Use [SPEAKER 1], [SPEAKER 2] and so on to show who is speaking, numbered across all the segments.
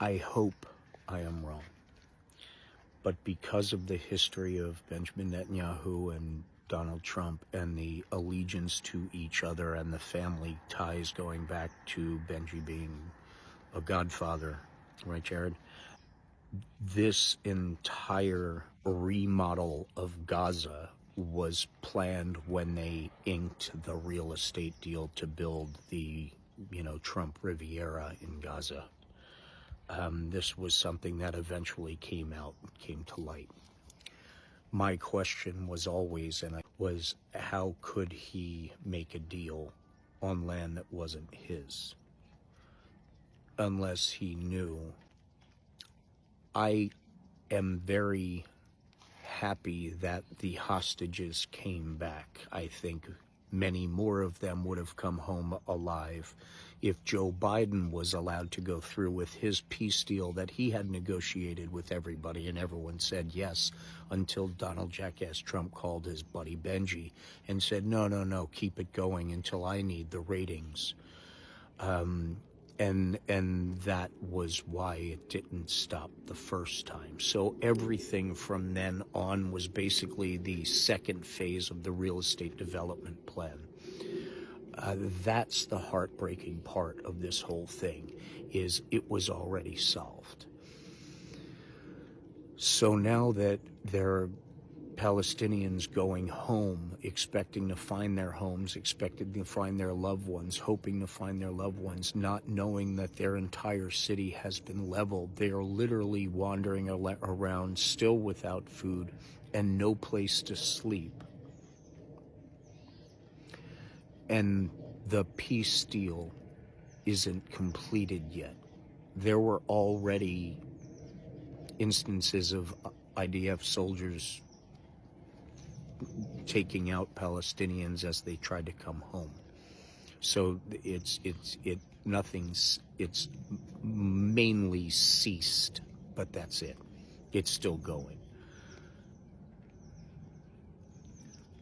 [SPEAKER 1] I hope I am wrong. But because of the history of Benjamin Netanyahu and Donald Trump and the allegiance to each other and the family ties going back to Benji being a godfather, right, Jared? This entire remodel of Gaza was planned when they inked the real estate deal to build the, Trump Riviera in Gaza. This was something that eventually came to light. My question was always, how could he make a deal on land that wasn't his? Unless he knew. I am very happy that the hostages came back. I think many more of them would have come home alive if Joe Biden was allowed to go through with his peace deal that he had negotiated with everybody, and everyone said yes, until Donald Jackass Trump called his buddy Benji and said, no, keep it going until I need the ratings. And that was why it didn't stop the first time. So everything from then on was basically the second phase of the real estate development plan. That's the heartbreaking part of this whole thing, is it was already solved. So now that there are Palestinians going home, expecting to find their homes, expecting to find their loved ones, hoping to find their loved ones, not knowing that their entire city has been leveled. They are literally wandering around still without food and no place to sleep. And the peace deal isn't completed yet. There were already instances of IDF soldiers taking out Palestinians as they tried to come home. So it's mainly ceased, but that's it. It's still going.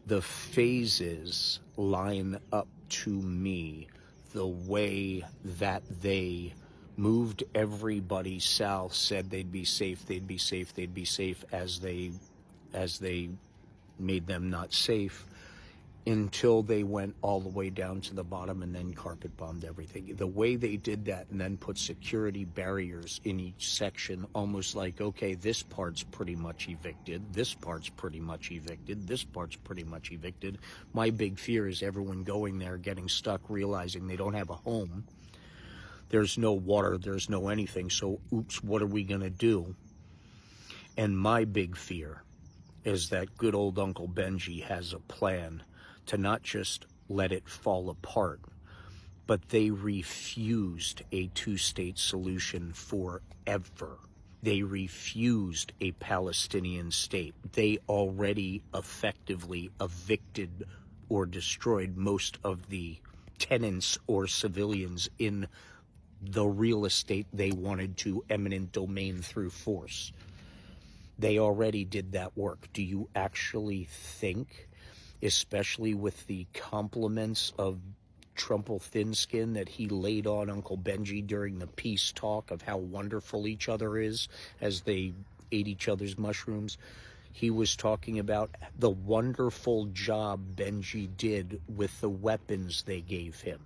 [SPEAKER 1] The phases line up to me the way that they moved everybody south, said they'd be safe, as they made them not safe, until they went all the way down to the bottom and then carpet bombed everything. The way they did that and then put security barriers in each section, almost like, okay, this part's pretty much evicted, this part's pretty much evicted, this part's pretty much evicted. My big fear is everyone going there, getting stuck, realizing they don't have a home. There's no water, there's no anything, so oops, what are we gonna do? And my big fear is that good old Uncle Benji has a plan to not just let it fall apart, but they refused a two-state solution forever. They refused a Palestinian state. They already effectively evicted or destroyed most of the tenants or civilians in the real estate they wanted to eminent domain through force. They already did that work. Do you actually think, especially with the compliments of Trumple Thinskin that he laid on Uncle Benji during the peace talk of how wonderful each other is as they ate each other's mushrooms, he was talking about the wonderful job Benji did with the weapons they gave him,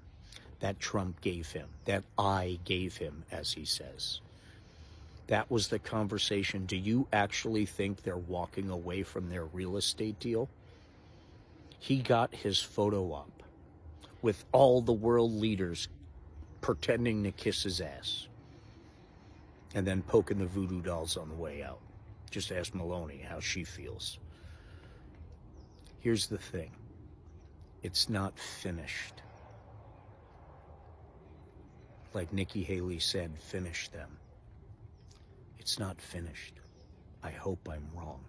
[SPEAKER 1] that Trump gave him, that I gave him, as he says. That was the conversation. Do you actually think they're walking away from their real estate deal? He got his photo up with all the world leaders pretending to kiss his ass and then poking the voodoo dolls on the way out. Just ask Meloni how she feels. Here's the thing. It's not finished. Like Nikki Haley said, finish them. It's not finished. I hope I'm wrong.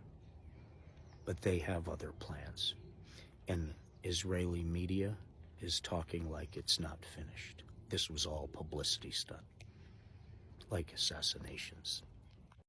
[SPEAKER 1] But they have other plans. And Israeli media is talking like it's not finished. This was all publicity stunt, like assassinations.